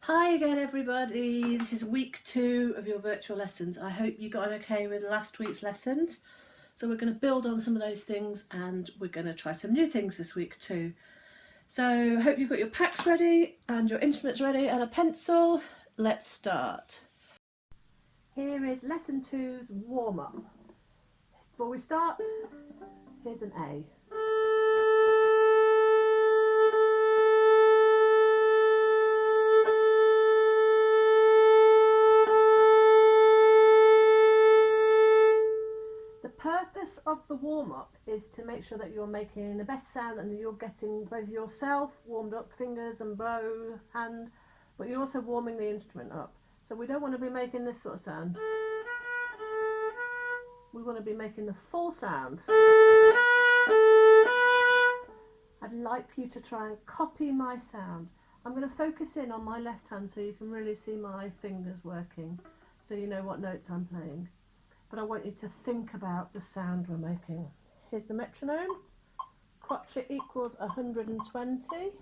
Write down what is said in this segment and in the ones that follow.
Hi again everybody, this is week 2 of your virtual lessons. I hope you got on okay with last week's lessons. So we're going to build on some of those things and we're going to try some new things this week too. So I hope you've got your packs ready and your instruments ready and a pencil. Let's start. Here is lesson 2's warm-up. Before we start, here's an A. Of the warm-up is to make sure that you're making the best sound and you're getting both yourself warmed up, fingers and bow, hand, but you're also warming the instrument up. So we don't want to be making this sort of sound. We want to be making the full sound. I'd like you to try and copy my sound. I'm going to focus in on my left hand so you can really see my fingers working, so you know what notes I'm playing. But I want you to think about the sound we're making. Here's the metronome. Crotchet equals 120.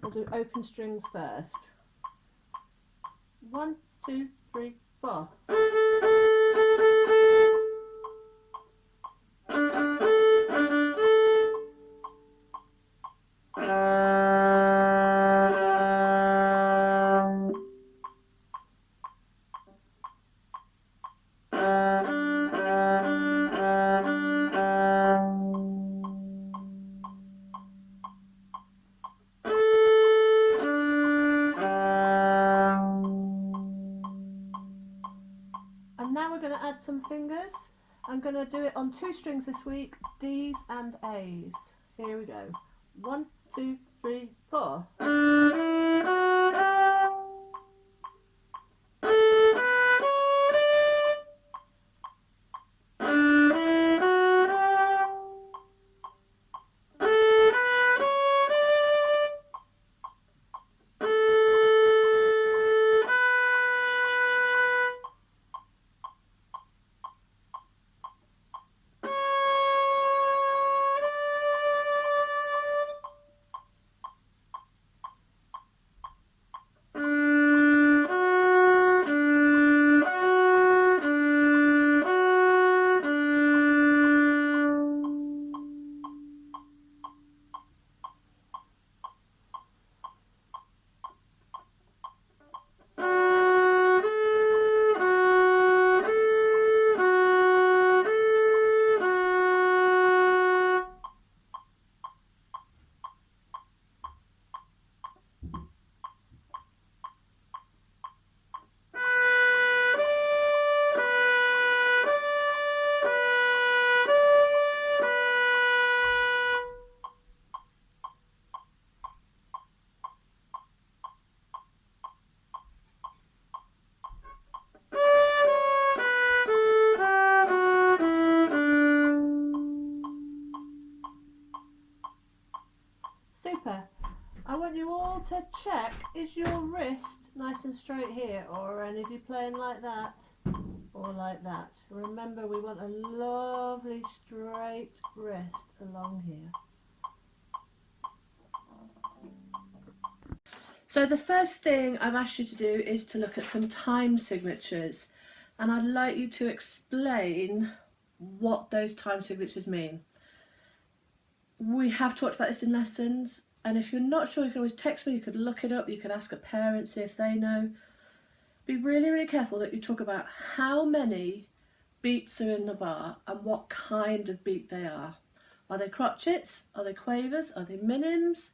We'll do open strings first. 1, 2, 3, 4. Now we're going to add some fingers. I'm going to do it on 2 strings this week, D's and A's. Here we go. 1, 2, 3, 4. Super. I want you all to check, is your wrist nice and straight here, or are any of you playing like that or like that? Remember, we want a lovely straight wrist along here. So the first thing I've asked you to do is to look at some time signatures, and I'd like you to explain what those time signatures mean. We have talked about this in lessons, and if you're not sure, you can always text me, you could look it up, you could ask a parent, see if they know. Be really, really careful that you talk about how many beats are in the bar and what kind of beat they are. Are they crotchets? Are they quavers? Are they minims?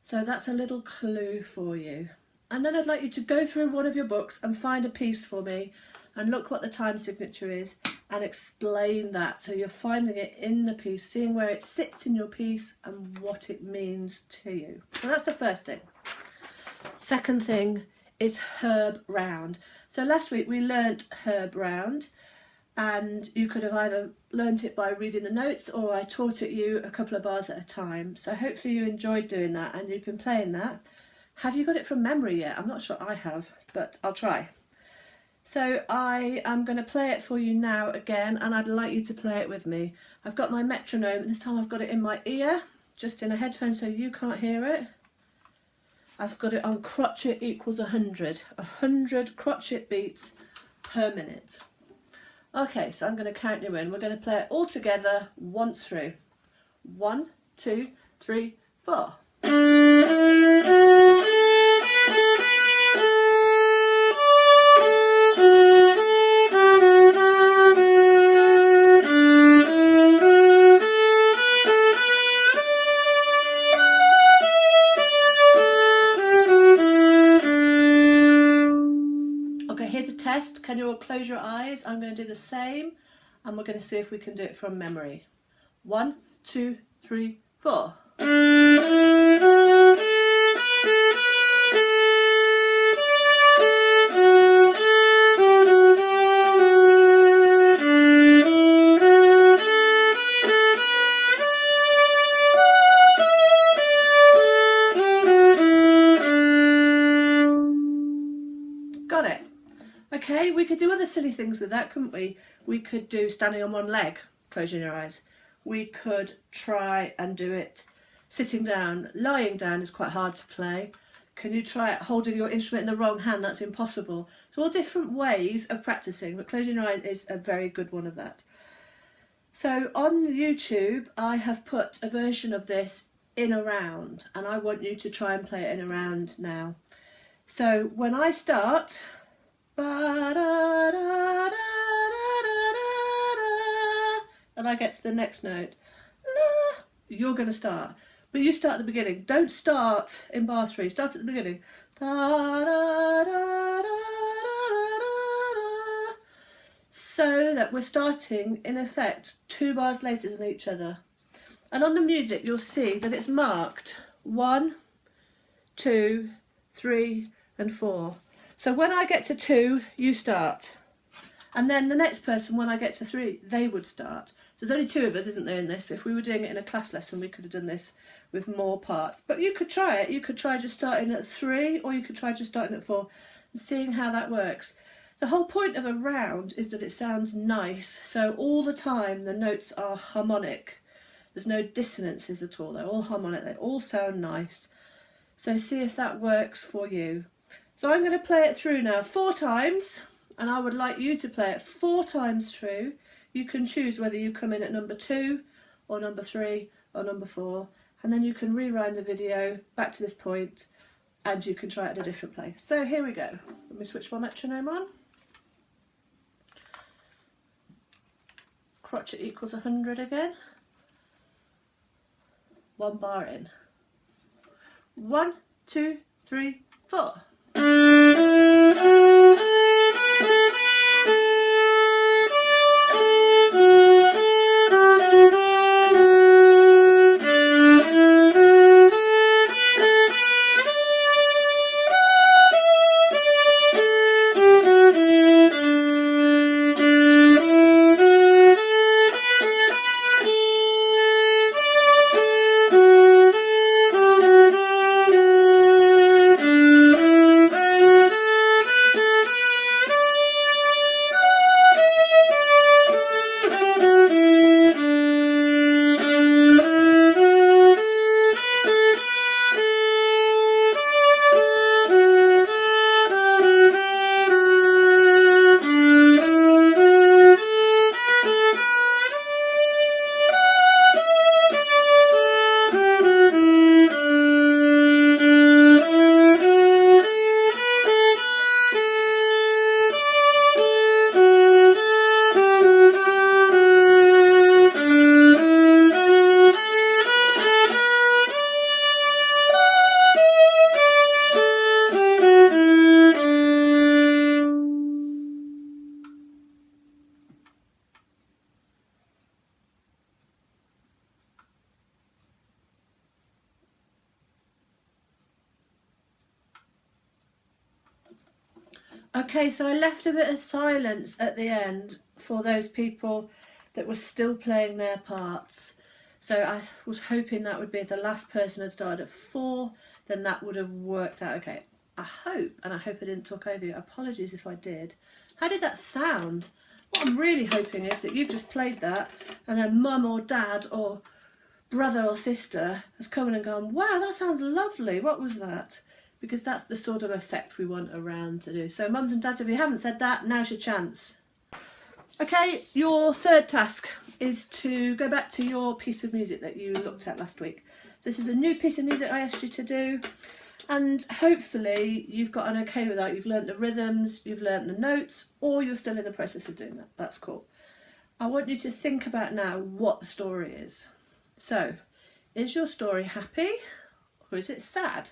So that's a little clue for you. And then I'd like you to go through one of your books and find a piece for me and look what the time signature is and explain that. So you're finding it in the piece, seeing where it sits in your piece and what it means to you. So that's the first thing. Second thing is herb round. So last week we learnt herb round, and you could have either learnt it by reading the notes or I taught it you a couple of bars at a time. So hopefully you enjoyed doing that and you've been playing that. Have you got it from memory yet? I'm not sure I have, but I'll try. So I am going to play it for you now again, and I'd like you to play it with me. I've got my metronome, this time I've got it in my ear, just in a headphone so you can't hear it. I've got it on crotchet equals 100. 100 crotchet beats per minute. Okay, so I'm going to count you in. We're going to play it all together once through. 1, 2, 3, 4. Test. Can you all close your eyes? I'm going to do the same and we're going to see if we can do it from memory. 1, 2, 3, 4. Got it. Okay, we could do other silly things with that, couldn't we? We could do standing on one leg, closing your eyes. We could try and do it sitting down. Lying down is quite hard to play. Can you try it holding your instrument in the wrong hand? That's impossible. So all different ways of practicing, but closing your eyes is a very good one of that. So on YouTube, I have put a version of this in a round, and I want you to try and play it in a round now. So when I start, and I get to the next note, you're going to start. But you start at the beginning. Don't start in bar 3. Start at the beginning. So that we're starting, in effect, 2 bars later than each other. And on the music, you'll see that it's marked 1, 2, 3, and 4. So when I get to 2, you start. And then the next person, when I get to 3, they would start. So there's only 2 of us, isn't there, in this? But if we were doing it in a class lesson, we could have done this with more parts. But you could try it. You could try just starting at 3, or you could try just starting at 4 and seeing how that works. The whole point of a round is that it sounds nice. So all the time, the notes are harmonic. There's no dissonances at all. They're all harmonic. They all sound nice. So see if that works for you. So I'm going to play it through now 4 times, and I would like you to play it 4 times through. You can choose whether you come in at number 2 or number 3 or number 4, and then you can rewind the video back to this point and you can try it at a different place. So here we go. Let me switch my metronome on. Crotchet equals 100 again. 1 bar in. 1, 2, 3, 4. Okay, so I left a bit of silence at the end for those people that were still playing their parts. So I was hoping that would be if the last person had started at 4, then that would have worked out okay. I hope I didn't talk over you. Apologies if I did. How did that sound? What I'm really hoping is that you've just played that and then mum or dad or brother or sister has come in and gone, wow, that sounds lovely. What was that? because that's the sort of effect we want around to do. So mums and dads, if you haven't said that, now's your chance. Okay, your third task is to go back to your piece of music that you looked at last week. So this is a new piece of music I asked you to do, and hopefully you've got an okay with that. You've learnt the rhythms, you've learnt the notes, or you're still in the process of doing that. That's cool. I want you to think about now what the story is. So, is your story happy or is it sad?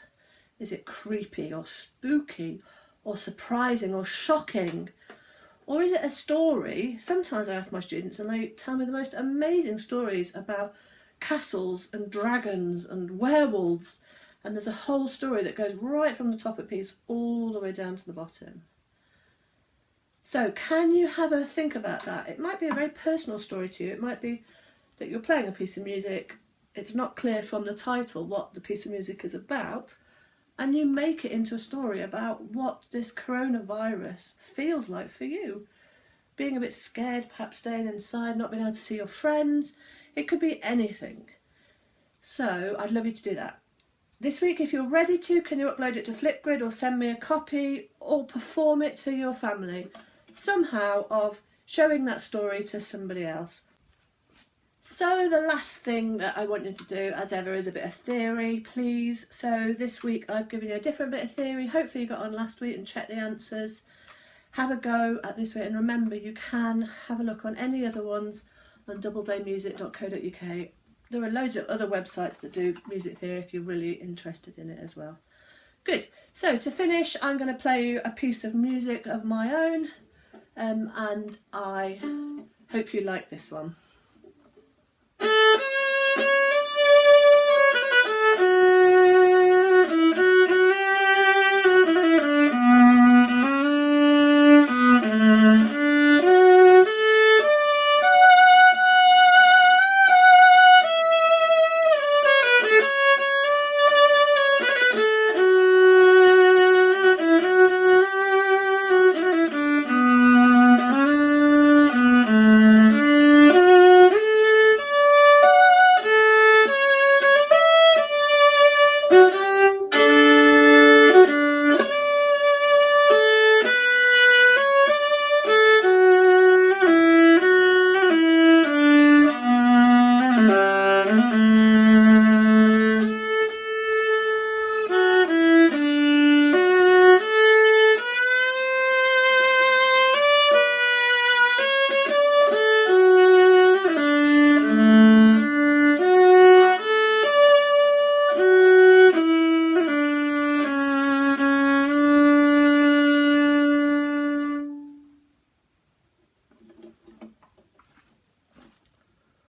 Is it creepy or spooky or surprising or shocking? Or is it a story? Sometimes I ask my students and they tell me the most amazing stories about castles and dragons and werewolves, and there's a whole story that goes right from the top of the piece all the way down to the bottom. So can you have a think about that? It might be a very personal story to you. It might be that you're playing a piece of music, it's not clear from the title what the piece of music is about, and you make it into a story about what this coronavirus feels like for you. Being a bit scared, perhaps staying inside, not being able to see your friends. It could be anything. So I'd love you to do that. This week, if you're ready to, can you upload it to Flipgrid or send me a copy or perform it to your family? Somehow of showing that story to somebody else. So the last thing that I want you to do, as ever, is a bit of theory, please. So this week I've given you a different bit of theory. Hopefully you got on last week and checked the answers. Have a go at this week, and remember you can have a look on any other ones on doubledaymusic.co.uk. There are loads of other websites that do music theory if you're really interested in it as well. Good. So to finish, I'm going to play you a piece of music of my own, and I hope you like this one.